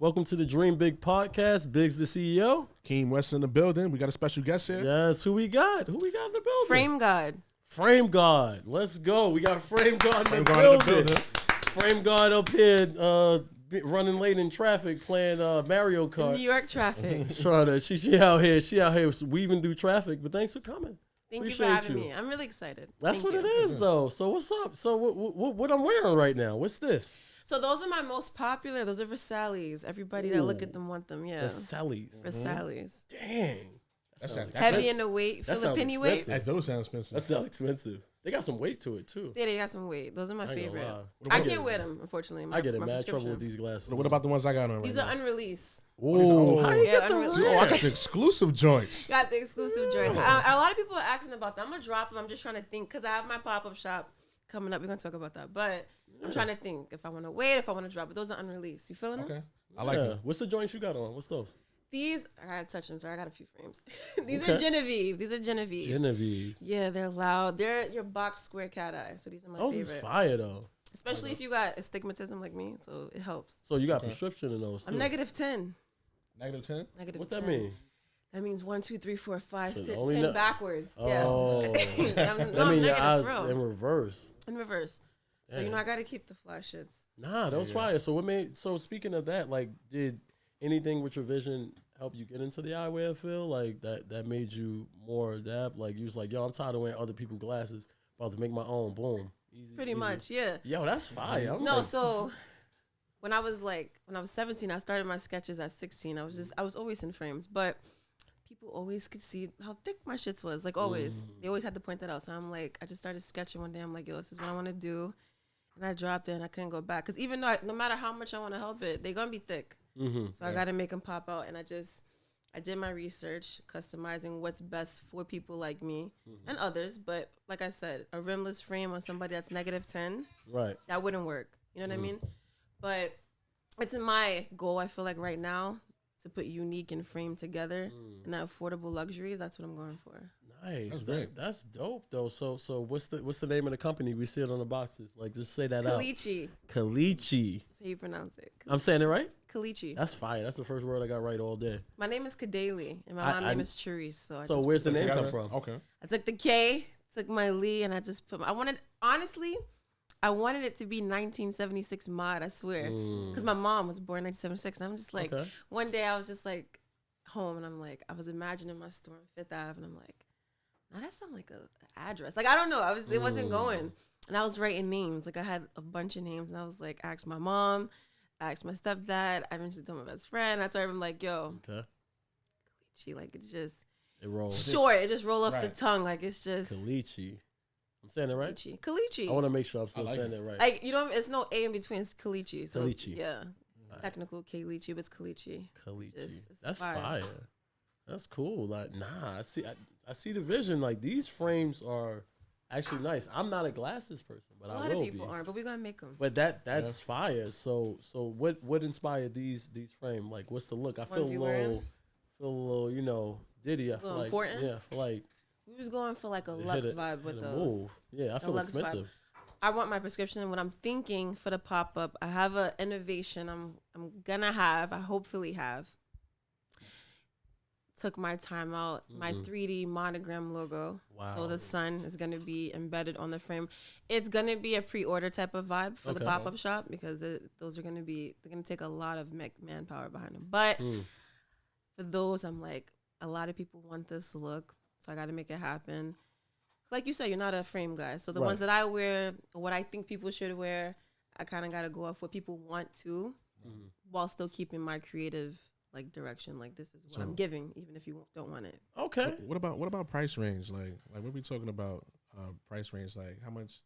Welcome to the Dream Bigg Podcast. Big's the CEO. Keem West in the building. We got a special guest here. Yes, who we got? Who we got in the building? Frame God. Frame God. Let's go. We got Frame God in the building. Frame God up here running late in traffic playing Mario Kart. New York traffic. She out here weaving through traffic, but thanks for coming. Thank you for having me. I'm really excited. That's what it is, though. So what's up? So what I'm wearing right now? What's this? So those are my most popular. Those are Versailles. Everybody that look at them want them. Yeah. Versailles. Versailles. Dang. That's heavy in the weight. Filipino weight. That does sound expensive. That sounds expensive. They got some weight to it too. Yeah, they got some weight. Those are my favorite. I can't wear them, unfortunately. I get in mad trouble with these glasses. What about the ones I got on right These now? are unreleased. Oh, how you get the I got the exclusive joints. Got the exclusive joints. A lot of people are asking about that. I'm going to drop them. I'm just trying to think because I have my pop-up shop coming up. We're going to talk about that. But I'm trying to think if I want to wait, if I want to drop it. Those are unreleased. You feeling them? Okay. I like them. What's the joints you got on? What's those? These, I gotta touch them. Sorry, I got a few frames. These are Genevieve. Genevieve. Yeah, they're loud. They're your box square cat eye. So these are my favorite. Those is fire though. Especially if you got astigmatism like me, so it helps. So you got prescription in those too. I'm -10. -10? Negative what 10. that mean? That means 1, 2, 3, 4, 5, So 10 backwards. Oh. Yeah. That means your eyes in reverse. In reverse. So Damn. I gotta keep the fly shits. Nah, that was fire. So speaking of that, like, did anything with your vision help you get into the eyewear field? Like that made you more adapt? Like you was like, yo, I'm tired of wearing other people's glasses. About to make my own. Boom. Easy. Pretty much, yeah. Yo, that's fire. So when I was 17, I started my sketches at 16. I was always in frames, but people always could see how thick my shits was. Like always, they always had to point that out. So I'm like, I just started sketching one day. I'm like, yo, this is what I want to do, and I dropped it, and I couldn't go back because even though no matter how much I want to help it, they're gonna be thick. So I got to make them pop out, and I did my research, customizing what's best for people like me and others. But like I said, a rimless frame on somebody that's -10, right? That wouldn't work. You know what I mean? But it's my goal. I feel like right now to put unique and frame together and that affordable luxury. That's what I'm going for. Nice. That's dope though. So what's the name of the company? We see it on the boxes. Like just say that Klechi. out. Klechi. That's how you pronounce it. I'm saying it right? Klechi. That's fire. That's the first word I got right all day. My name is Kadayalee, and my mom's name is Cherise. So where's the name come from? Okay. I took the K, took my Lee, and I just put. I wanted it to be 1976 mod. I swear, because my mom was born 1976, and I'm just like, one day I was just like home, and I'm like, I was imagining my store on Fifth Ave, and I'm like, now that sounds like a address. Like I don't know. It wasn't going, and I was writing names. Like I had a bunch of names, and I was like, asked my mom. I asked my stepdad. I eventually told my best friend. I told him like, "Yo, Klechi, like it rolls short. It just roll off the tongue. Like it's just Klechi. I'm saying it right. Klechi. I want to make sure I'm still saying it right. Like you don't. It's no A in between. It's Klechi. So Klechi. yeah, technical Klechi, but it's Klechi. Klechi. That's fire. That's cool. Like I see the vision. Like these frames are actually nice. I'm not a glasses person, but I will be. A lot of people aren't, but we're gonna make them. But that's fire. So what inspired these frame? Like what's the look? I feel a little, Diddy. I feel like important? Yeah, I feel like we was going for like a luxe vibe with those. Move. Yeah, I feel expensive. I want my prescription. When I'm thinking for the pop up, I have an innovation. I'm gonna have. I hopefully have. Took my time out, my 3D monogram logo. Wow. So the sun is going to be embedded on the frame. It's going to be a pre-order type of vibe for the pop-up shop because those are going to be, they're going to take a lot of manpower behind them. But for those, I'm like, a lot of people want this look, so I got to make it happen. Like you said, you're not a frame guy. So the ones that I wear, what I think people should wear, I kind of got to go off what people want to while still keeping my creative direction. Like this is what I'm giving, even if you don't want it. Okay. What about price range? Like what we talking about? Price range? Like how much?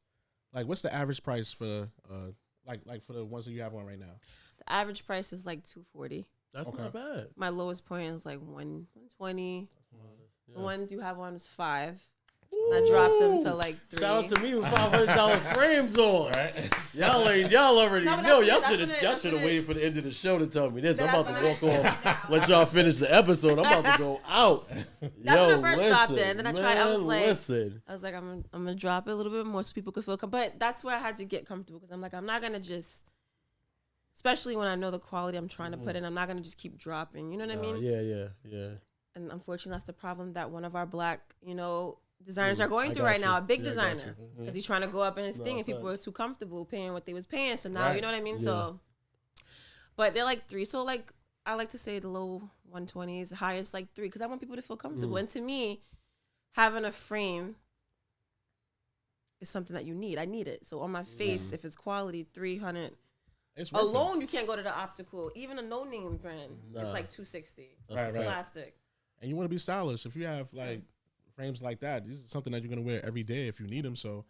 Like what's the average price for like for the ones that you have on right now? The average price is like $240. That's not bad. My lowest point is like $120. The ones you have on is $5. And I dropped them to like $3. Shout out to me with $500 frames on. Right. Y'all already know. Y'all should have waited for the end of the show to tell me this. I'm about to walk off, let y'all finish the episode. I'm about to go out. That's when I first dropped it. And then I was like, I'm gonna drop it a little bit more so people could feel but that's where I had to get comfortable because I'm like, I'm not gonna just especially when I know the quality I'm trying to put in. I'm not gonna just keep dropping. You know what I mean? Yeah. And unfortunately, that's the problem that one of our black, designers are going through right now. A big designer, because he's trying to go up in his thing, and people were too comfortable paying what they was paying. So now, you know what I mean? Yeah. So, but they're like 3. So like, I like to say the low 120s, the highest like 3, because I want people to feel comfortable. And to me, having a frame is something that you need. I need it. So on my face, if it's quality, 300. Alone, you can't go to the optical. Even a no-name brand, it's like 260. Right. Plastic. And you want to be stylish. If you have like frames like that, this is something that you're gonna wear every day if you need them. So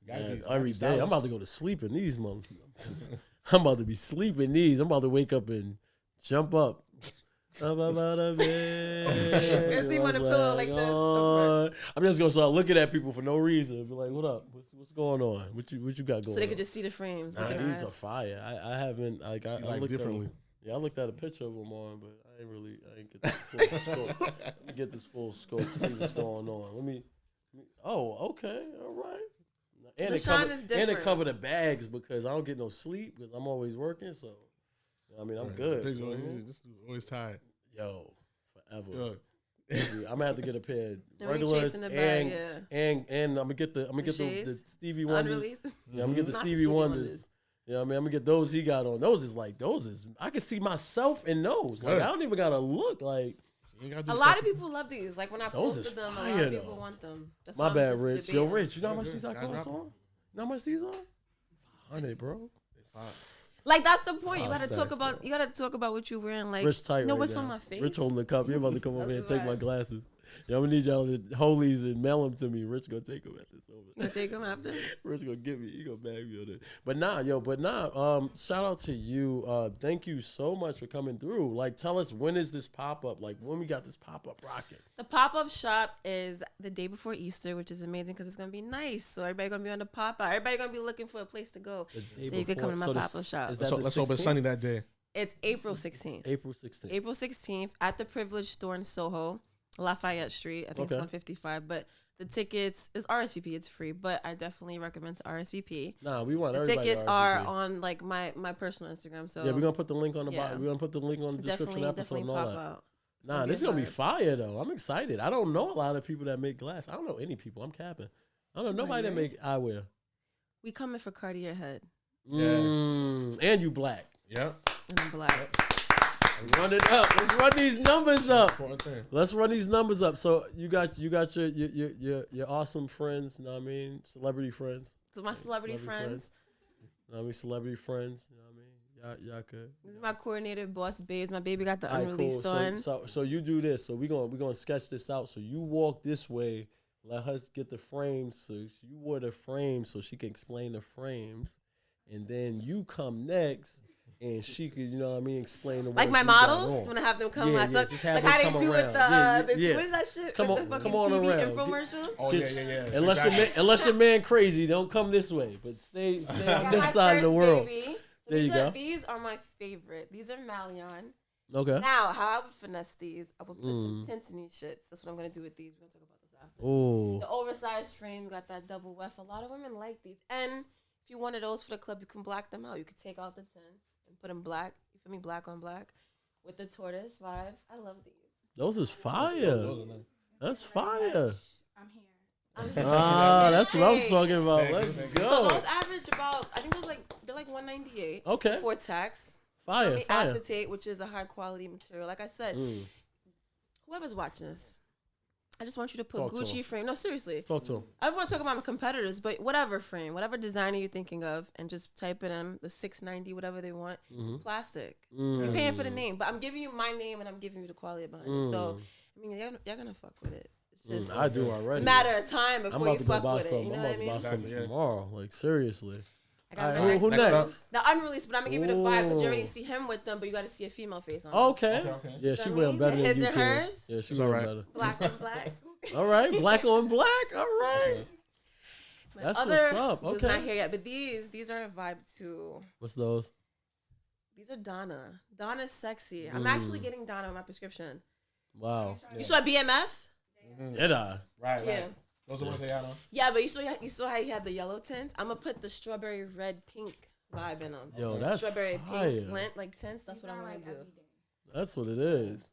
you gotta be every day. I'm about to go to sleep in these motherfuckers. I'm about to be sleeping these. I'm about to wake up and jump up. I'm about to bed. See on a pillow like this. I'm just gonna start looking at people for no reason. Be like, what up? What's going on? What you got going on? So they could just see the frames. These are fire. I haven't I looked differently. I looked at a picture of them on, but I ain't get this full scope. Let me get this full scope, see what's going on. Let me okay, all right. And it cover the bags because I don't get no sleep because I'm always working. So I mean, I'm good. This is always tired. Yo, forever. I'm gonna have to get a pair of regulars and I'm gonna get the Stevie Wonders. Yeah, I'm gonna get the Stevie Wonders. You know what I mean? I'm gonna get those he got on. Those is I can see myself in those. Like I don't even gotta look like. A lot of people love these. Like when I posted them, a lot of people want them. That's my bad, Rich. Yo, Rich, you know how much these I cost on? You know how much these are? 100, bro. Like that's the point. You gotta talk about what you're wearing. Like, Rich tight what's on my face? Rich holding the cup. You're about to come over here and take my glasses. Yeah, I'm gonna need y'all to holies and mail them to me. Rich gonna take them after this over. You gonna take them after? Rich gonna give me. He gonna bag me on this. But shout out to you. Thank you so much for coming through. Like, tell us, when is this pop up? Like, when we got this pop up rocking? The pop up shop is the day before Easter, which is amazing because it's gonna be nice. So everybody gonna be on the pop out. Everybody gonna be looking for a place to go. So you can come to my pop up shop. Let's hope it's sunny that day. It's April 16th. April 16th at the Privilege Store in SOHO, Lafayette Street. I think it's 155. But the tickets is RSVP. It's free, but I definitely recommend to RSVP. Nah, we want the everybody tickets to are on like my personal Instagram. So yeah, we're gonna put the link on the bottom. We're gonna put the link on the description episode and all that. Out. Nah, this is gonna be fire though. I'm excited. I don't know a lot of people that make glass. I don't know any people. I'm capping. I don't know nobody that make eyewear. We coming for Cartier head. And you black. Yep. And I'm black. Run it up. Let's run these numbers up. Let's run these numbers up. So you got your awesome friends. You know what I mean? Celebrity friends. So my celebrity friends. You know what I mean? Celebrity friends. You know what I mean? Y'all could. This is my coordinator, Boss Babes. My baby got the unreleased on. So you do this. So we're gonna sketch this out. So you walk this way. Let us get the frames. So you wore the frames so she can explain the frames, and then you come next. And she could, you know what I mean, explain the like my models when I have them come. Like how they do with the what is that shit? Come with the on TV around. Infomercials. Oh yeah. Unless your man crazy, don't come this way, but stay on this side of the world. So there you go. These are my favorite. These are Malion. Okay. Now, how I would finesse these, I would put some tints in these shits. That's what I'm gonna do with these. We're gonna talk about this after. Oh. The oversized frame, got that double weft. A lot of women like these, and if you wanted those for the club, you can black them out. You could take out the tint. Put them black, you feel me, black on black, with the tortoise vibes. I love these. Those is fire. That's fire. I'm here. That's what I'm talking about. Let's go. So those average about, I think they're like $198. Okay. Before tax. Fire. Acetate, which is a high quality material. Like I said, whoever's watching this, I just want you to put Gucci frame. No, seriously. Talk to him. I want to talk about my competitors, but whatever frame, whatever designer you're thinking of, and just type it in, the $690, whatever they want. It's plastic. You're paying for the name, but I'm giving you my name and I'm giving you the quality behind it. So, I mean, you're going to fuck with it. It's just I do already. a matter of time before you fuck with it. You know what I mean? I'm about to buy something tomorrow. Like, seriously. I got who next? The unreleased, but I'm going to give you the vibe because you already see him with them, but you got to see a female face on Okay. Yeah, she wearing better than you. His and hers? Yeah, she's wearing better. Black on black. All right, black on black. All right. That's what's up. Okay. It's not here yet, but these are a vibe too. What's those? These are Donna. Donna's sexy. I'm actually getting Donna on my prescription. Wow. You saw BMF? Did I? Right. Yeah. Those are the ones they had on. Yeah, but you saw how you had the yellow tints. I'm gonna put the strawberry red pink vibing on. Yo, that's strawberry fire. pink lint like tints. That's what I want to do. That's what it is.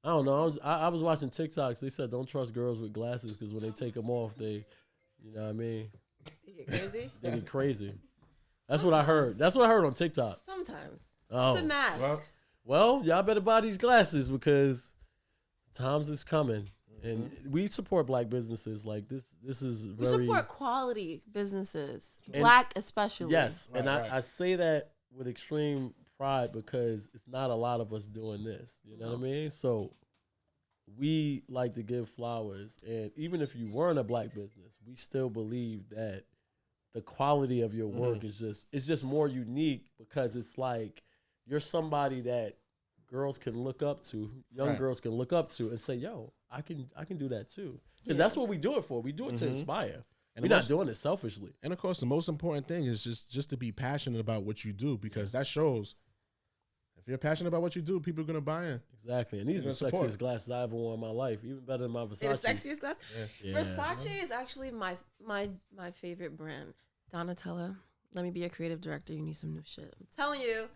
I don't know. I was watching TikToks. They said don't trust girls with glasses because when they take them off, they, you know what I mean? They get crazy. They get crazy. That's what I heard. That's what I heard on TikTok. Sometimes. Oh. It's a mask. Well, y'all better buy these glasses because times is coming. And we support black businesses. Like this is very... We support quality businesses. Black especially. Yes. Right, and I say that with extreme pride because it's not a lot of us doing this. You know what I mean? So we like to give flowers. And even if you weren't a black business, we still believe that the quality of your work is just more unique because it's like you're somebody that girls can look up to, young girls can look up to and say, yo, I can do that too. Because that's what we do it for. We do it to inspire. And we're not doing it selfishly. And of course, the most important thing is just to be passionate about what you do because that shows if you're passionate about what you do, people are going to buy in. Exactly. And these are the sexiest glasses I ever worn in my life. Even better than my Versace. The sexiest glass? Yeah. Versace is actually my favorite brand. Donatella, let me be a creative director. You need some new shit. I'm telling you.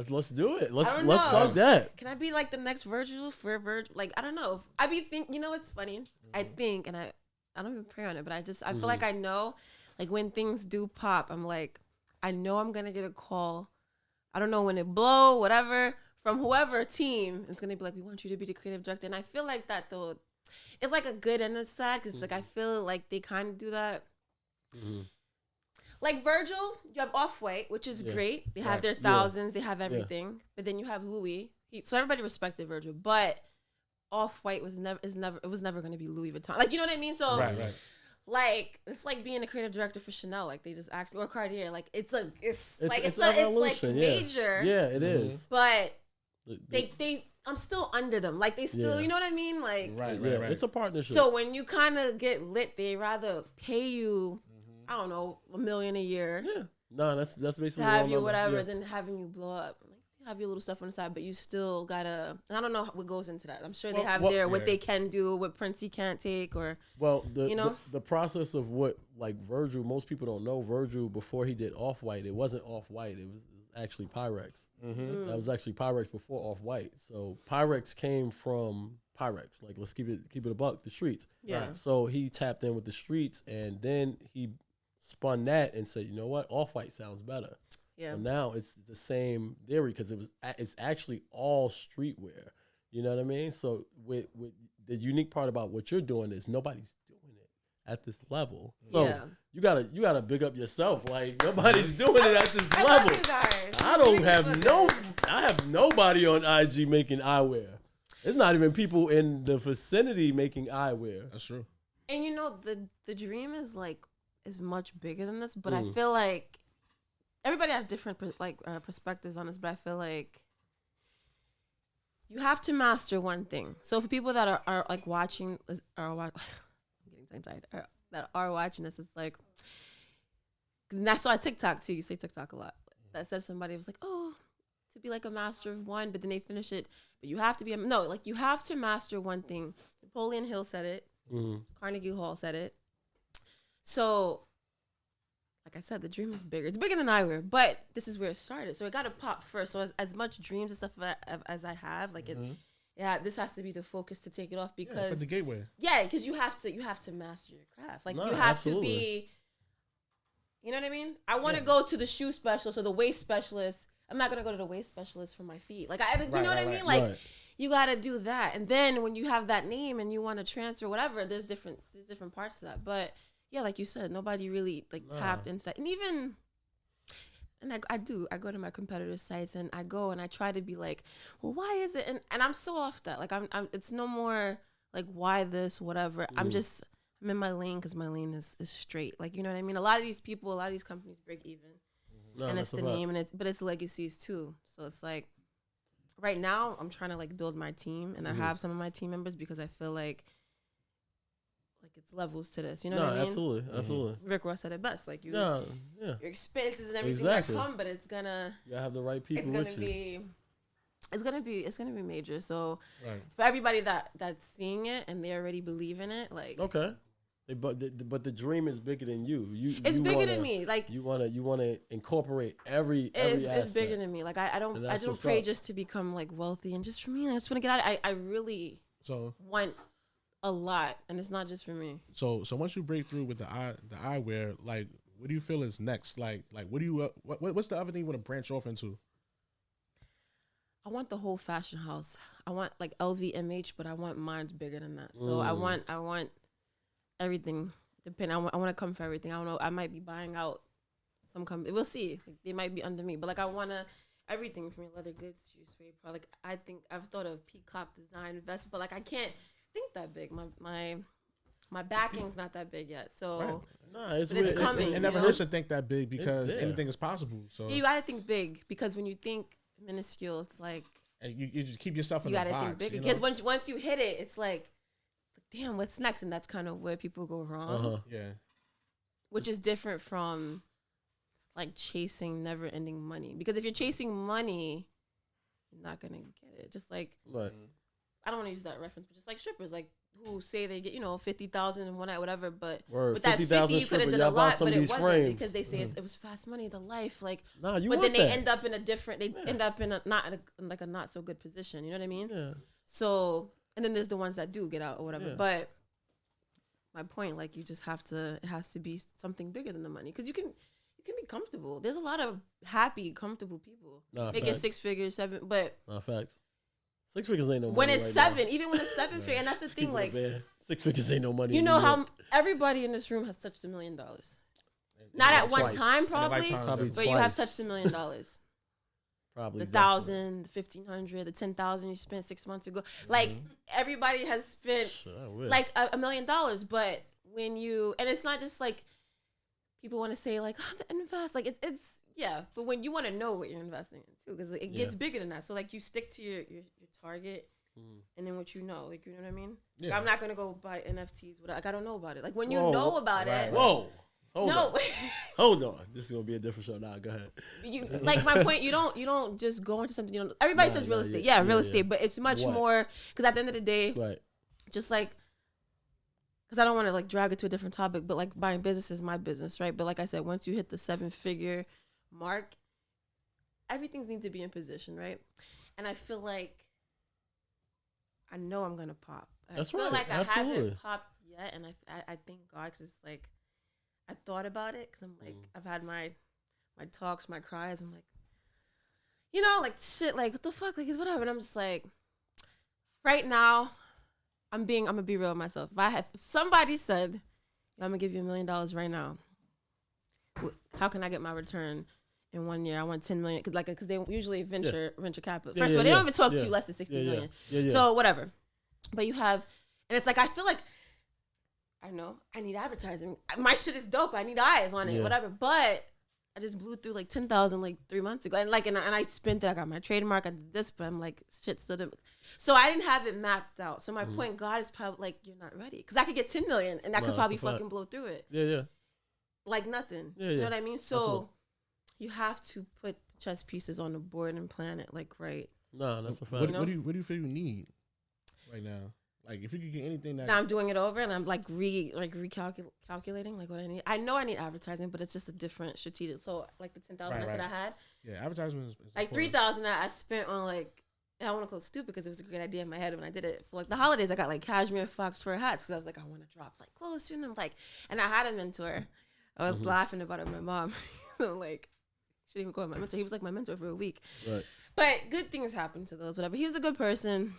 Let's do it. Let's fuck that. Can I be like the next Virgil for Virgil? Like, I don't know. I be think, you know what's funny? I think, and I don't even pray on it, but I feel like I know, like when things do pop, I'm like, I know I'm going to get a call. I don't know when it blow, whatever, from whoever team. It's going to be like, we want you to be the creative director. And I feel like that though, it's like a good and a sad because like I feel like they kind of do that. Like Virgil, you have Off-White, which is great. They have their thousands, they have everything. But then you have Louis. So everybody respected Virgil, but Off-White was never going to be Louis Vuitton. Like, you know what I mean? So like it's like being a creative director for Chanel. Like they just asked, or Cartier. Like it's like major. Yeah, it is. But they I'm still under them. Like they still, you know what I mean? Like right. It's a partnership. So when you kind of get lit, they rather pay you, I don't know, $1 million a year. Yeah. No, that's basically to have you whatever than having you blow up. Like, you have your little stuff on the side, but you still gotta. And I don't know what goes into that. I'm sure they have what they can do, what prints he can't take, or the process of what like Virgil. Most people don't know Virgil before he did Off-White. It wasn't Off-White. It was actually Pyrex. That was actually Pyrex before Off-White. So Pyrex came from Pyrex. Like let's keep it a buck. The streets. Yeah. So he tapped in with the streets, and then he spun that and said, you know what, Off-White sounds better. Yeah. And now it's the same theory because it's actually all streetwear. You know what I mean? So with the unique part about what you're doing is nobody's doing it at this level. So you gotta big up yourself. Like nobody's doing it at this level. Love you guys. I have nobody on IG making eyewear. There's not even people in the vicinity making eyewear. That's true. And you know the dream is much bigger than this, but I feel like everybody have different perspectives on this, but I feel like you have to master one thing. So for people that are like watching, I'm getting tongue-tied, that are watching this, it's like, and I saw a TikTok too. You say TikTok a lot. That said somebody was like, oh, to be like a master of one, but then they finish it. But you have to you have to master one thing. Napoleon Hill said it. Carnegie Hall said it. So, like I said, the dream is bigger. It's bigger than eyewear, but this is where it started. So it got to pop first. So as much dreams and stuff as I have, like this has to be the focus to take it off because it's like the gateway. Yeah, because you have to master your craft. Like you have to be. You know what I mean? I want to go to the shoe specialist or the waist specialist. I'm not gonna go to the waist specialist for my feet. Like you know what I mean? Like you got to do that, and then when you have that name and you want to transfer whatever, there's different parts to that, but. Yeah, like you said, nobody really tapped into that. And even, and I go to my competitors' sites and I go and I try to be like, well, why is it? And I'm so off that. Like I'm it's no more like why this, whatever. I'm in my lane because my lane is straight. Like, you know what I mean? A lot of these companies break even. And it's the name but it's legacies too. So it's like right now I'm trying to like build my team and I have some of my team members because I feel like it's levels to this, you know what I mean? Absolutely. Rick Ross said it best, like your expenses and everything that come, but it's gonna. You have the right people. It's gonna be major. So for everybody that's seeing it and they already believe in it, like But the dream is bigger than you. It's bigger than me. Like you wanna incorporate every it's bigger than me. Like I don't pray just to become like wealthy and just for me. I just want to get out. I really want a lot, and it's not just for me. So once you break through with the eyewear, like what do you feel is next? Like what do you what's the other thing you want to branch off into? I want the whole fashion house. I want like LVMH, but I want mine's bigger than that. So I want everything. I want to come for everything. I don't know. I might be buying out some company. We'll see. Like, they might be under me, but like I want to everything from leather goods to spray product. Like I think I've thought of peacock design investment, but like I can't think that big. My backing's not that big yet. So right. Nah, it's coming. It never hurts to think that big because anything is possible. So you gotta think big because when you think minuscule, it's like and you just keep yourself in you the gotta box. think bigger because once you hit it, it's like, damn, what's next? And that's kind of where people go wrong. Yeah, which is different from like chasing never-ending money. Because if you're chasing money, you're not gonna get it. Just like I don't want to use that reference, but just like strippers, like who say they get 50,000 in one night, whatever. But with that 50, you could have done a lot, but it wasn't frames. Because they say it was fast money, the life. Like, nah, but then they end up in a different. They end up in a not so good position. You know what I mean? Yeah. So and then there's the ones that do get out or whatever. Yeah. But my point, like, you just have to. It has to be something bigger than the money because you can be comfortable. There's a lot of happy, comfortable people making 6 figures, 7, but facts. 6 figures ain't no money. When it's right 7, even when it's 7 figures, and that's the thing, like 6 figures ain't no money. You know how everybody in this room has touched $1 million. Not at one time, probably but you have touched $1 million. Probably the 1,000, the 1,500, the 10,000 you spent 6 months ago. Like everybody has spent like $1 million, but when you and it's not just like people want to say like invest, like it's yeah, but when you want to know what you're investing in too, because it gets bigger than that. So like you stick to your target, and then what you know, like you know what I mean. Yeah. I'm not gonna go buy NFTs. Like I don't know about it. Like when you know about it. Whoa. Hold on. This is gonna be a different show. Nah, go ahead. Like my point, you don't just go into something. Everybody says real estate. Yeah, real estate, but it's much more because at the end of the day, just like. Because I don't want to like drag it to a different topic, but like buying business is my business, right? But like I said, once you hit the 7-figure mark, everything needs to be in position, right? And I feel like I know I'm gonna pop. I feel like I haven't popped yet, and I thank God because it's like I thought about it because I'm like I've had my talks, my cries. I'm like, like shit, like what the fuck, like it's whatever. And I'm just like, right now. I'm gonna be real with myself. If somebody said, I'm gonna give you $1 million right now, how can I get my return in 1 year? I want 10 million because they usually venture capital. First of all, they don't even talk to you less than 60 million. So whatever. But you have, and it's like I feel like I know I need advertising. My shit is dope. I need eyes on it, whatever. But I just blew through like 10,000 like 3 months ago, and I spent it. I got my trademark. I did this, but I'm like shit still didn't. So I didn't have it mapped out. So my point, God is probably like you're not ready because I could get 10 million and I could probably fucking blow through it. Yeah. Like nothing. You know what I mean? So you have to put the chess pieces on the board and plan it like right. No, that's a fact. What do you feel you need right now? Like if you could get anything that now I'm doing it over and I'm like recalculating like what I need. I know I need advertising, but it's just a different strategic. So like the 10,000 I said I had. Yeah, advertisement is like 3,000 I spent on like I don't want to call it stupid because it was a great idea in my head when I did it for like the holidays. I got like cashmere fox fur hats because I was like I want to drop like clothes to them like. And I had a mentor. I was laughing about it with my mom. I'm like she didn't even call him my mentor. He was like my mentor for a week. Right. But good things happened to those. Whatever. He was a good person.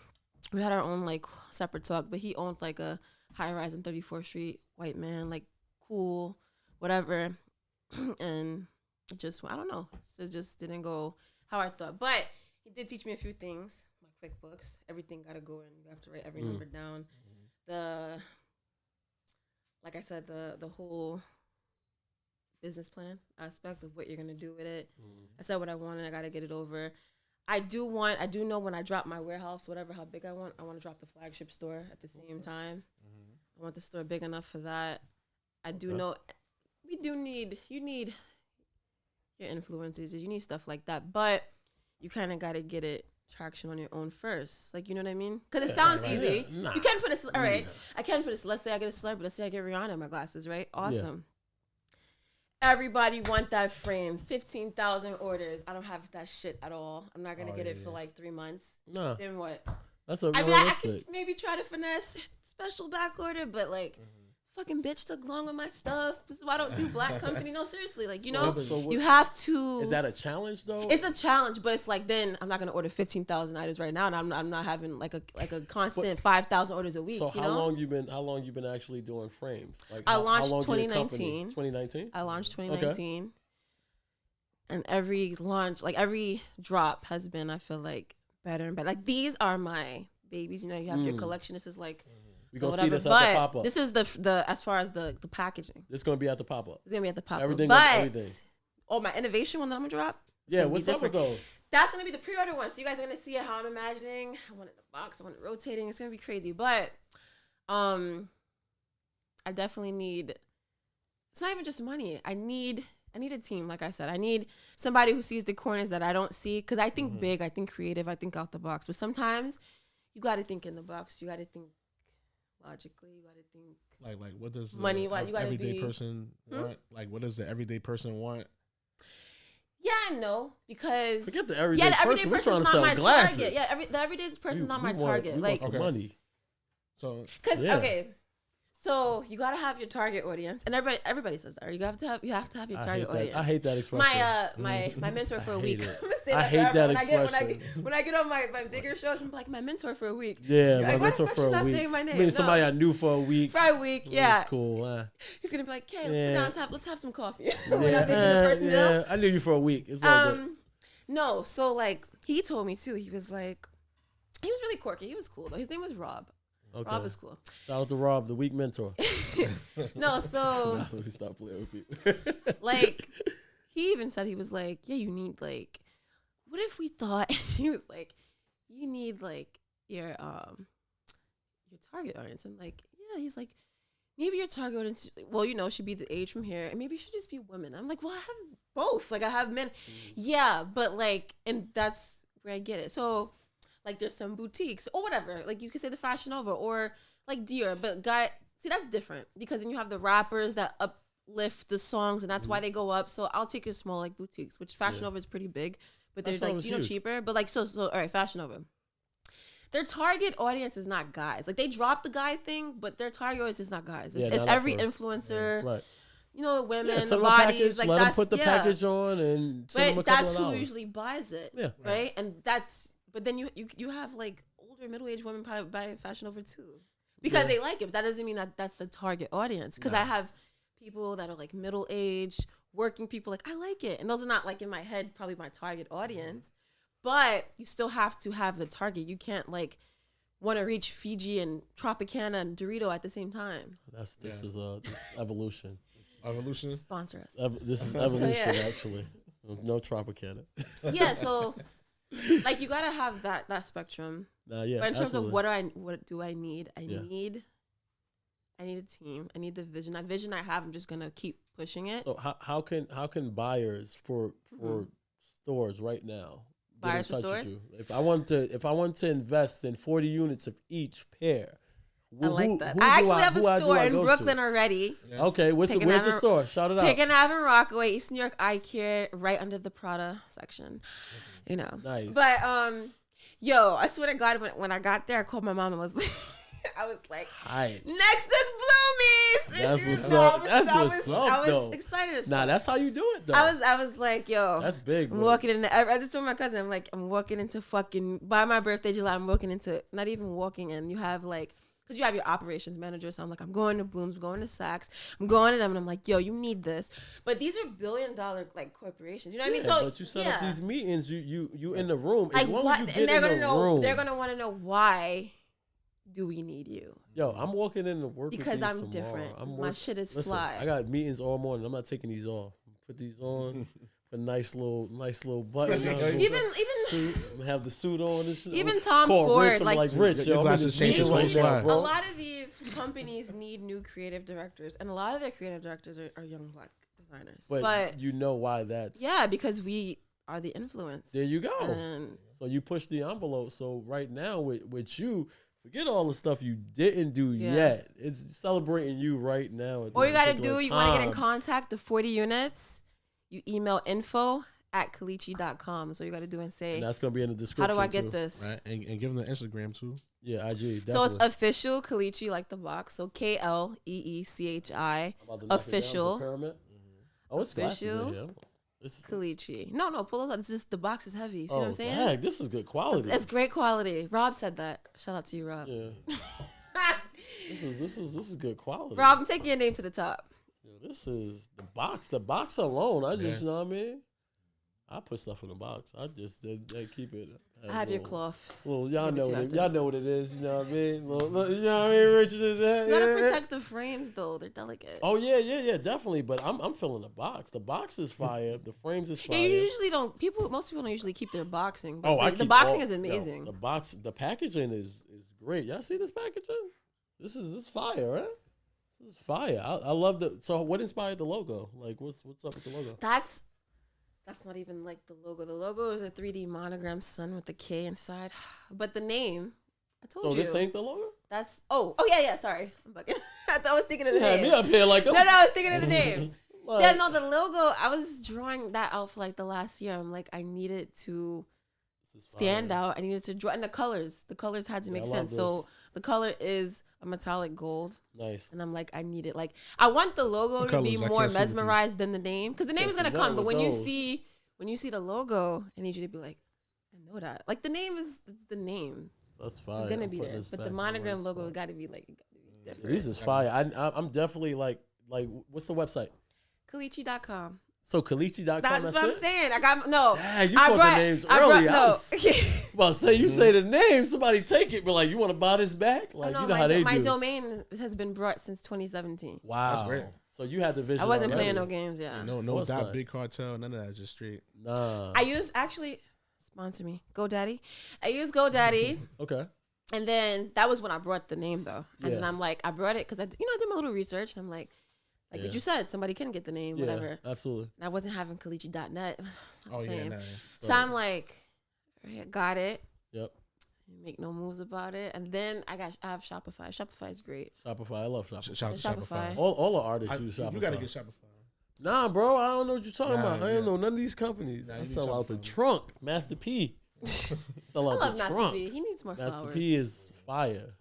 We had our own like separate talk, but he owned like a high rise on 34th Street, white man, like cool, whatever. And it just, I don't know. It just didn't go how I thought. But he did teach me a few things. My QuickBooks, everything got to go in. You have to write every number down. Like I said, the whole business plan aspect of what you're going to do with it. I said what I wanted. I got to get it over. I do know when I drop my warehouse, whatever, how big I want to drop the flagship store at the same time. I want the store big enough for that. I do know you need your influences, you need stuff like that, but you kind of got to get it traction on your own first. Like, you know what I mean? Because it sounds easy. Yeah, nah. You can put a, all right, I can put a, let's say I get a celebrity, let's say I get Rihanna in my glasses, right? Awesome. Yeah. Everybody want that frame. 15,000 orders. I don't have that shit at all. I'm not going to get it for like 3 months. No. Then what? That's a realistic. I could maybe try to finesse special back order, but like, fucking bitch took long on my stuff. This is why I don't do black company. No, seriously, like, you know, you have to. Is that a challenge though? It's a challenge, but it's like, then I'm not gonna order 15,000 items right now, and I'm not having like a constant 5,000 orders a week. So how long you been actually doing frames? Like I launched 2019. 2019. I launched 2019, okay. And every launch, like every drop, has been, I feel like, better and better. Like, these are my babies. You know, you have your collection. This is like. We gonna see this at the pop up. This is the as far as the packaging. This gonna be at the pop up. It's gonna be at the pop up. Everything. My innovation one that I'm gonna drop. Yeah, what's up with those? That's gonna be the pre-order one. So you guys are gonna see it how I'm imagining. I want it in the box. I want it rotating. It's gonna be crazy. But, I definitely need. It's not even just money. I need a team. Like I said, I need somebody who sees the corners that I don't see. Because I think big. I think creative. I think out the box. But sometimes you got to think in the box. You got to think. Logically, you gotta think. Like what does money? What you gotta everyday person want? Like what does the everyday person want? Yeah, no, because forget the everyday person. We're trying to sell glasses. Target. Yeah, the everyday person's not my target. We like want money. So okay. So you gotta have your target audience, and everybody says that. Or you have to have your target audience. I hate that expression. My mentor for a week. I hate that expression. When I get on my bigger shows, I'm like, my mentor for a week. Yeah, my mentor for a week. Not saying my name. I mean, somebody I knew for a week. For a week, yeah. That's cool. He's gonna be like, okay, let's sit down, let's have some coffee. We're not making the first meal. Yeah, I knew you for a week. It's all good. No, so like he told me too. He was like, he was really quirky. He was cool though. His name was Rob. Okay. Rob is cool. Shout out to Rob, the weak mentor. No, so let me stop playing with you. Like, he even said, he was like, yeah, you need like, what if we thought he was like, you need like your target audience. I'm like, yeah. He's like, maybe your target audience, well, you know, should be the age from here, and maybe it should just be women. I'm like, well, I have both. Like, I have men. Yeah, but like, and that's where I get it. So. Like there's some boutiques or whatever. Like you could say the Fashion Nova or like Dior. But see, that's different because then you have the rappers that uplift the songs and that's why they go up. So I'll take your small like boutiques, which Fashion Nova is pretty big, but they're like, you know, cheaper. But like, so all right, Fashion Nova. Their target audience is not guys. Like they dropped the guy thing, but their target audience is not guys. It's every influencer. Yeah. Right. You know, the women, the bodies, like let them put the package on and send them a couple that's of who usually buys it. Yeah. Right. And but then you have like older middle-aged women probably buy Fashion Nova too because they like it. But that doesn't mean that that's the target audience. Because I have people that are like middle-aged, working people. Like I like it, and those are not like in my head probably my target audience. But you still have to have the target. You can't like want to reach Fiji and Tropicana and Dorito at the same time. This is evolution. Evolution. Sponsor us. This is evolution actually. No Tropicana. Yeah. So. Like you gotta have that spectrum. Yeah, but in terms absolutely. of what do I need? I need a team. I need the vision. That vision I have, I'm just gonna keep pushing it. So how can buyers for stores right now buyers for stores? If I want to invest in 40 units of each pair. I like that. I actually have a store in Brooklyn already. Yeah. Okay, where's the store? Shout it out. Pick and Avenue, Rockaway, East New York, Eye Care, right under the Prada section. You know. Nice. But yo, I swear to God, when I got there, I called my mom and was like, I was like, hi. Next is Bloomies. That's what's up. I was excited as fuck. That's how you do it though. I was like, yo, that's big. I'm walking in. I just told my cousin, I'm walking into fucking by my birthday July. I'm walking into not even walking in. You have like. Because you have your operations manager, so I'm like, I'm going to Bloom's, I'm going to Saks, I'm going to them, and I'm like, yo, you need this. But these are billion-dollar like corporations, you know what I mean? So, but you set up these meetings, you in the room. As long as you get and they're in the room, they're gonna want to know why do we need you? Yo, I'm walking in to work because with these I'm tomorrow. different. My shit is fly. I got meetings all morning. I'm not taking these off. Put these on. A nice little button. even suit. Have the suit on and shit. Even Tom Ford, like Rich. Your glasses changes like that. A lot of these companies need new creative directors, and a lot of their creative directors are young black designers. But you know why that's? Yeah, because we are the influence. There you go. And So you push the envelope. So right now with you, forget all the stuff you didn't do yet. It's celebrating you right now. All you got to do, you want to get in contact, the 40 units, you email info@Klechi.com. So you got to do and say, and that's going to be in the description. how do I get this? Right. And give them the Instagram too. Yeah, IG. Definitely. So it's official Klechi, like the box. So KLEECHI, official. Oh, it's official. Klechi. No, pull it up. It's just the box is heavy. See what I'm saying? Dang, this is good quality. It's great quality. Rob said that. Shout out to you, Rob. Yeah. This is good quality. Rob, I'm taking your name to the top. Yeah, this is the box. The box alone. I just, you know what I mean? I put stuff in the box. I just keep it. I have your cloth. Well, y'all know what it is. You know what I mean? You know what I mean? Richard is that. You gotta protect the frames though. They're delicate. Oh yeah, definitely. But I'm feeling the box. The box is fire. The frames is fire. Yeah, you usually don't. Most people don't usually keep their boxing. But the keep boxing is amazing. Yo, the packaging is great. Y'all see this packaging? This is fire, right? This is fire. I love the. So what inspired the logo? Like what's up with the logo? That's not even like the logo. The logo is a 3D monogram sun with the K inside. But the name, I told you. So this ain't the logo? That's yeah. Sorry, I'm bugging. I was thinking of the name. Me up here like no, I was thinking of the name. Yeah, no, the logo. I was drawing that out for like the last year. I'm like, I needed to stand out. I needed to draw, and the colors had to make sense. So the color is a metallic gold. Nice. And I'm like, I need it. Like, I want the logo to be more mesmerized than the name, because the name is gonna come. But when you see the logo, I need you to be like, I know that. Like the name is the name. That's fire. It's gonna be there, but the monogram logo got to be like. This is fire. I'm definitely like what's the website? Klechi.com. So Klechi.com. That's what I'm saying. I got no. Dad, you put the names early. No. Well, you say the name, somebody take it, but like you want to buy this back? Like you know how they do. My domain has been brought since 2017. Wow, that's great. So you had the vision. I wasn't playing no games. Yeah. No dot big cartel. None of that. Just straight. Nah. I use sponsor me, GoDaddy. I use GoDaddy. Okay. And then that was when I brought the name though, and then I'm like, I brought it because I did my little research, and I'm like what you said, somebody can get the name, whatever. Absolutely. And I wasn't having Klechi.net. Yeah. So I'm like, got it. Yep. Make no moves about it. And then I have Shopify. Shopify is great. Shopify. I love Shopify. Shopify. All the artists use Shopify. You got to get Shopify. Nah, bro. I don't know what you're talking about. I don't know none of these companies. I sell out the trunk. Master P. Sell out the trunk. Master P. He needs more flowers. Master P is fire.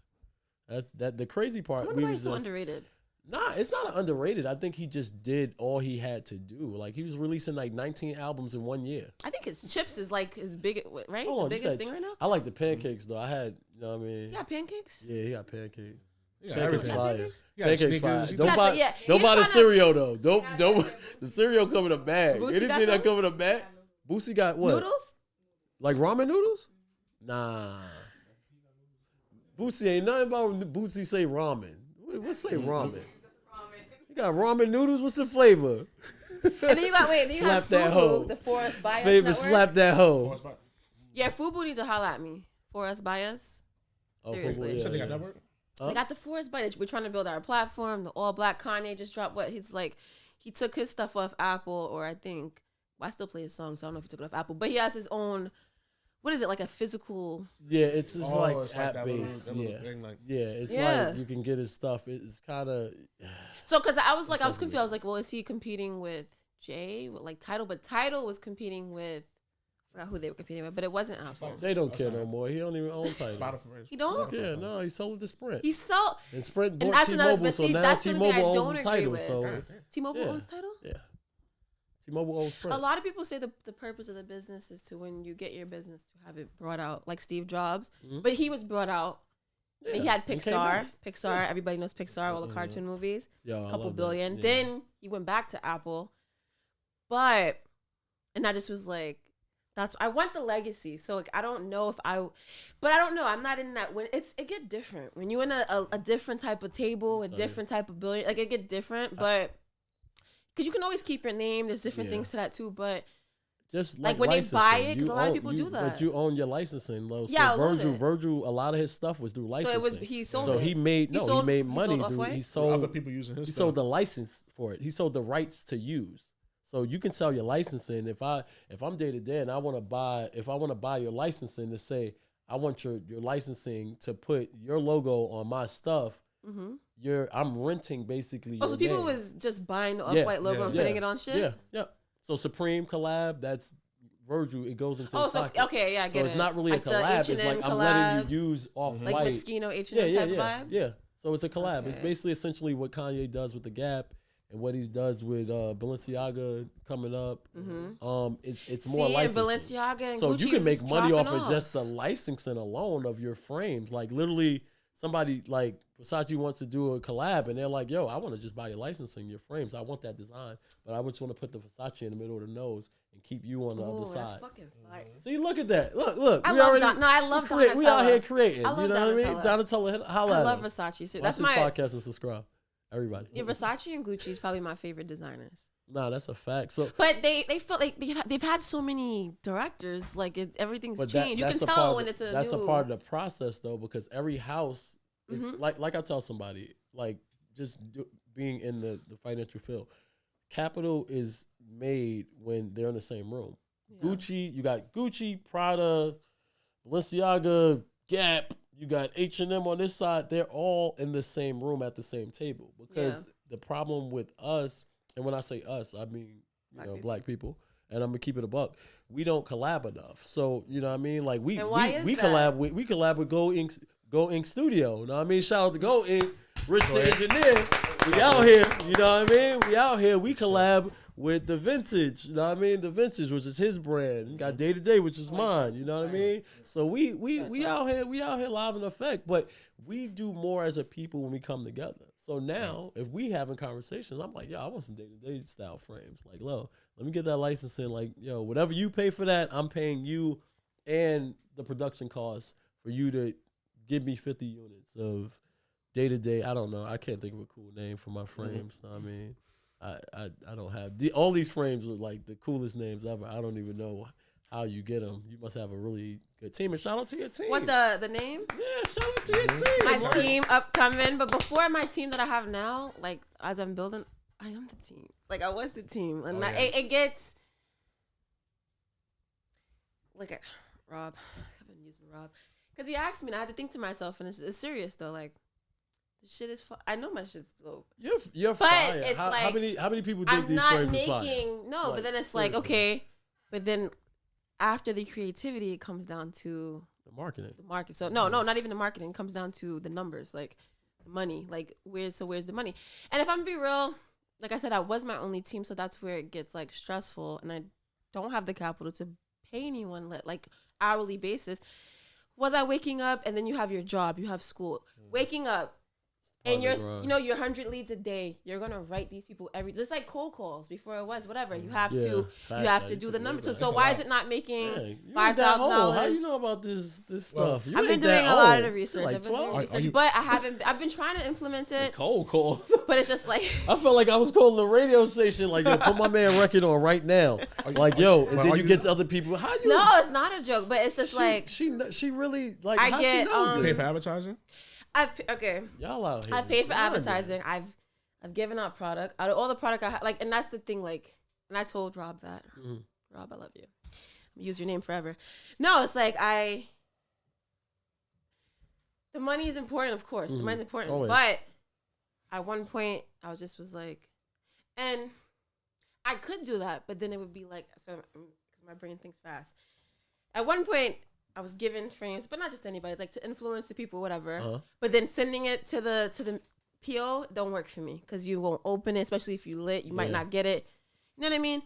That's the crazy part. I wonder why he's so underrated. Nah, it's not underrated. I think he just did all he had to do. Like he was releasing like 19 albums in 1 year. I think his chips is like his big, right? Hold on, the biggest thing right now. I like the pancakes though. I had, you know what I mean? Yeah, pancakes. Yeah, he got pancakes. Yeah, pancakes fire. Pancakes fire. Don't buy the cereal though. Don't. The cereal come in a bag. Boosie anything that come in a bag. Boosie got what? Noodles? Like ramen noodles? Nah. Boosie ain't nothing about Boosie say ramen. What's say ramen? You got ramen noodles. What's the flavor? And then you got slap that hoe. The Forest Bias Favorite network. Slap that hoe. Yeah, Fubu needs to holler at me. Forest Bias. Seriously. You said they got network? They got the Forest Bias. We're trying to build our platform. The all black Kanye just dropped what he's like. He took his stuff off Apple, or I still play his songs, so I don't know if he took it off Apple. But he has his own. What is it, like a physical? Yeah, it's just like app based. It's like you can get his stuff. It's kind of. So, because I was confused. I was like, well, is he competing with Jay, like Tidal? But Tidal was competing with. I forgot who they were competing with, but it wasn't Apple. They don't care no more. He don't even own Tidal. He don't? Yeah, no, he sold it to Sprint. He sold. And Sprint bought T-Mobile, so now T-Mobile owns Tidal. So T-Mobile owns Tidal? Yeah. T-Mobile owns Sprint. A lot of people say the purpose of the business is to, when you get your business, to have it brought out, like Steve Jobs. Mm-hmm. But he was brought out. Yeah. He had Pixar. Everybody knows Pixar, all the cartoon movies. Yeah, a couple billion. Yeah. Then he went back to Apple. And I just was like, I want the legacy. So like, I don't know. I'm not in that. When it get different when you in a different type of table, a different type of billion. Like it get different, but because you can always keep your name. There's different things to that too, but just like when they buy it, because a lot of people do that. But you own your licensing, though. So yeah, Virgil, a lot of his stuff was through licensing. So he made money. He sold other people using his. He sold the license for it. He sold the rights to use. So you can sell your licensing. If I'm day to day and I want to buy your licensing to say I want your licensing to put your logo on my stuff. I'm renting basically. Oh, so people was just buying the Off-White logo and putting it on shit. Yeah. So Supreme collab, that's Virgil. It goes into. Oh, so pocket. okay, yeah, I get it. So it's not really like a collab. It's like I'm letting you use Off-White, like Moschino H&M type vibe. Yeah. So it's a collab. Okay. It's basically essentially what Kanye does with the Gap and what he does with Balenciaga coming up. It's more licensing. Balenciaga and so Gucci you can make money off of just the licensing alone of your frames. Like literally, somebody like Versace wants to do a collab, and they're like, "Yo, I want to just buy your licensing, your frames. I want that design, but I just want to put the Versace in the middle of the nose and keep you on the other side." That's fucking fire. See, look at that. Look. I love Donatella. We out here creating. I love you know what I mean? Donatella. Donatella, holla at I love us. Versace. So Watch that's this my podcast and subscribe. Everybody. Yeah, Versace and Gucci is probably my favorite designers. Nah, that's a fact. So, but they felt like they've had so many directors. Like everything's changed. You can tell when it's a that's new. a part of the process though, because every house is like I tell somebody, like just being in the financial field, capital is made when they're in the same room. Yeah. Gucci, you got Gucci, Prada, Balenciaga, Gap. You got H&M on this side. They're all in the same room at the same table. Because the problem with us, and when I say us, I mean black people, and I'm gonna keep it a buck. We don't collab enough. So you know what I mean? Like we collab with Go Ink Studio. You know what I mean? Shout out to Go Ink, Rich the Engineer. We out here. You know what I mean? We out here. We collab with the Vintage, you know what I mean? The Vintage, which is his brand. You got Day to Day, which is mine. You know what I mean? So we out here live in effect, but we do more as a people when we come together. So now, if we having conversations, I'm like, yo, I want some Day to Day style frames. Like, let me get that licensing. Like, yo, whatever you pay for that, I'm paying you and the production costs for you to give me 50 units of Day to Day. I don't know. I can't think of a cool name for my frames. Know what I mean? I don't have all these frames are like the coolest names ever. I don't even know how you get them. You must have a really good team. And shout out to your team. What the name? Yeah, shout out to your team. My team upcoming, but before my team that I have now, like as I'm building, I am the team. Like I was the team, and it gets like Rob. I've been using Rob because he asked me, and I had to think to myself, and it's serious though. Like the shit is. I know my shit's dope. You're but fire. It's how many people think these frames is fire? No, but then it's like okay, but then after the creativity, it comes down to the marketing. The market. So no, not even the marketing. It comes down to the numbers, like the money. Like where's the money? And if I'm be real, like I said, I was my only team, so that's where it gets like stressful, and I don't have the capital to pay anyone like hourly basis. Was I waking up and then you have your job, you have school, waking up. And you're 100 leads a day. You're gonna write these people just like cold calls before it was whatever. You have to do the numbers. So why is it not making $5,000? How you know about this stuff? I've been doing a lot of the research. But I haven't. I've been trying to implement it. Cold call. But it's just like I felt like I was calling the radio station. Like, yo, put my man record on right now. Like, yo, and then you get to other people. How you? No, it's not a joke. But it's just she really like. I get pay for advertising. Y'all out here. I've paid for advertising. I've given out product. Out of all the product I have, like, and that's the thing, like, and I told Rob that. Rob, I love you. I'm gonna use your name forever. No, it's like the money is important, of course. The money's important. Always. But at one point, I was like, and I could do that, but then it would be like, because my brain thinks fast. At one point, I was given frames, but not just anybody, like to influence the people, whatever. But then sending it to the PO don't work for me because you won't open it, especially if you lit. You might not get it. You know what I mean?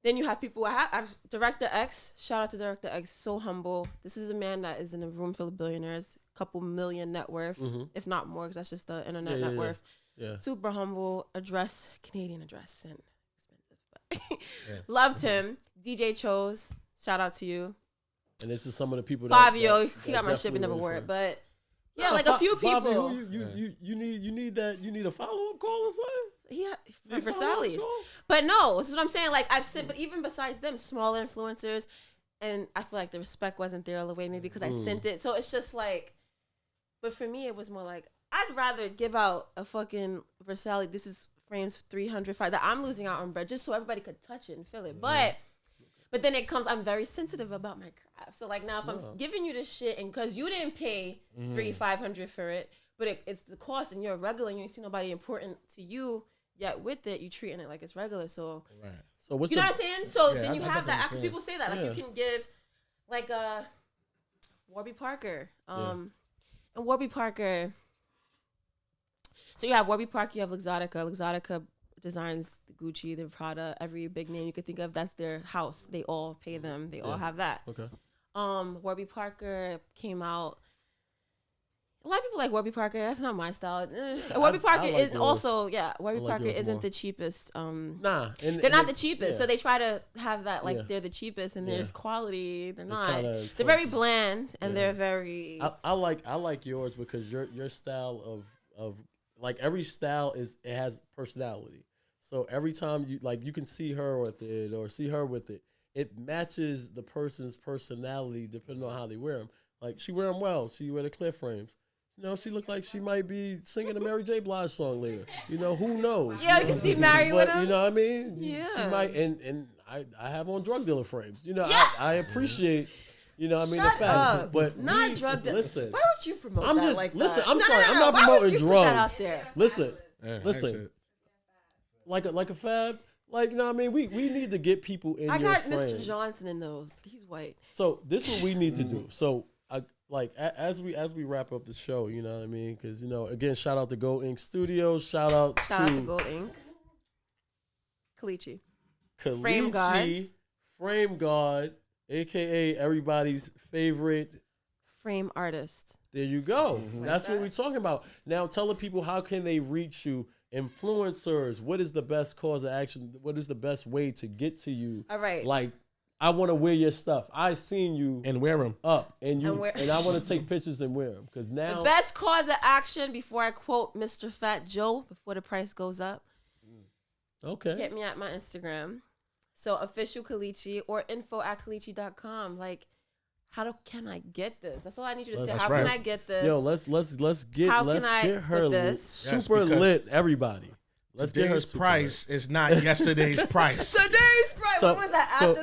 Then you have people. I've Director X. Shout out to Director X. So humble. This is a man that is in a room full of billionaires, couple million net worth, if not more, because that's just the internet net worth. Yeah. Super humble. Canadian address, and expensive, but loved him. DJ Chose. Shout out to you. And this is some of the people Fabio, he got my shit, but never wore it. But yeah, like a few people. Fabio, you need a follow up call or something. For Sally's. But no, this is what I'm saying. Like I've sent, but even besides them, small influencers, and I feel like the respect wasn't there all the way, maybe because I sent it. So it's just like, but for me, it was more like I'd rather give out a fucking Versailles. This is frames, 300, that I'm losing out on bread just so everybody could touch it and feel it. But then it comes, I'm very sensitive about my craft. So like now if I'm giving you this shit and because you didn't pay $300-$500 for it, but it's the cost and you're a regular and you ain't see nobody important to you, yet with it, you treating it like it's regular. So, so what's you know what I'm saying? So then you I have that, because people say that. Like you can give like Warby Parker. And Warby Parker, so you have Warby Parker, you have Luxottica. Luxottica designs the Gucci, the Prada, every big name you could think of. That's their house. They all pay them. They all have that. Okay. Warby Parker came out. A lot of people like Warby Parker. That's not my style. Warby Parker like is yours. also Warby like Parker yours isn't more. the cheapest. They're not the cheapest. So they try to have that like they're the cheapest and their Yeah. quality. They're It's not. kinda They're very bland and they're very. I like yours because your style of like every style it has personality. So every time you can see her with it or see her with it, it matches the person's personality depending on how they wear them. Like she wear them well. She wear the clear frames. You know, she look like she might be singing a Mary J. Blige song later. You know, who knows? Yeah, you can see Mary with him. You know what I mean? Yeah. She might, and I have on drug dealer frames. You know, I appreciate. You know what I mean? Shut the fact, up. but Not drug dealer. Listen, Why would you promote I'm that just like listen. that? I'm sorry. I'm No. not Why would promoting you put that drugs. out there? Listen, Yeah, listen. Like a fab. Like, you know what I mean? We need to get people in I your got frames. Mr. Johnson in those. He's white. So this is what we need to do. So as we wrap up the show, you know what I mean? Because, you know, again, shout out to Gold Ink Studios. Shout out to Gold Ink. Klechi. Klechi, Frame God, a.k.a. everybody's favorite Frame artist. There you go. That's what we're talking about. Now tell the people, how can they reach you? Influencers, what is the best cause of action? What is the best way to get to you? All right. Like, I want to wear your stuff. I seen you and wear them up, and I want to take pictures and wear them because now the best cause of action. Before I quote Mr. Fat Joe, before the price goes up. Okay. Hit me at my Instagram. So official Klechi or info@Klechi.com. Like, can I get this? That's all I need you to say. How can I get this? Yo, let's get her this? super lit, everybody. Let's get her price is not yesterday's price. Today's price. What was that after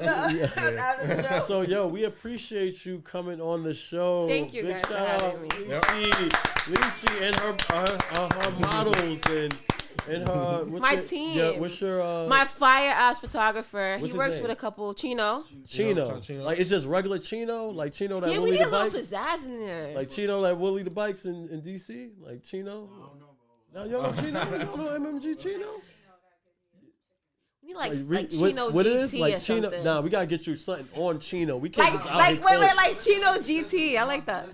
the show? So yo, we appreciate you coming on the show. Thank you guys for having me. Klechi and her models and her my team. Yeah, what's your my fire ass photographer. He works name? with a couple Chino. Like it's just regular Chino, like Chino that we Willie need the a little bikes. pizzazz in there. Like Chino that Willie the bikes in DC, like Chino. No, you don't know Chino. You don't know MMG Chino. We need like Chino what GT is? Like or Chino? something. Nah, we gotta get you something on Chino. We can't just out like here like Chino GT. I like that.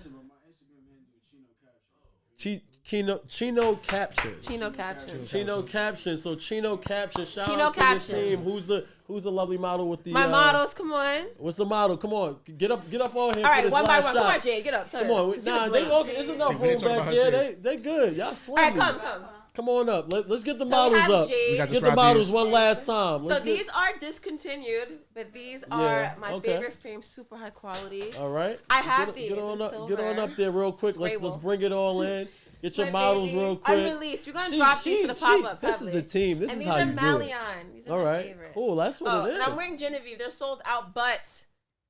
Chino Caption. Chino Caption. Chino Caption. So Chino Caption. Shout Chino out to Caption. your team. Who's the lovely model with the my models? Come on. What's the model? Come on, get up on here. All for right, this one by last one. shot. Come on, Jade, get up. Come on. Nah, they okay. There's enough room back there. They good. Y'all slim. All right, come. Come on up. Let's get the models up. Jade. Get the models one last time. These are discontinued, but these are my favorite frames, super high quality. All right. I have these. Get on up there real quick. Let's bring it all in. Get your models real quick. Unreleased. We're gonna drop these for the pop-up. This is the team. This is how you do it. And these are Malion. These are my favorite. Cool. That's what it is. And I'm wearing Genevieve. They're sold out, but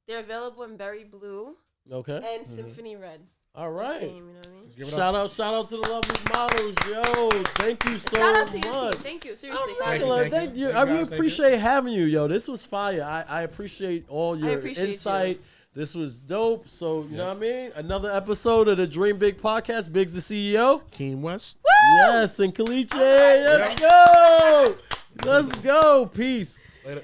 they're available in berry blue. Okay. And symphony red. All right. Same, you know what I mean? Shout out to the lovely models, yo. Thank you so much. Shout out to you too. Thank you. Seriously. Thank you. I really appreciate having you, yo. This was fire. I appreciate all your insight. This was dope. So, you know what I mean? Another episode of the Dream Bigg Podcast. Biggs the CEO. Keem West. Woo! Yes, and Klechi. Let's go. Let's go. Peace. Later.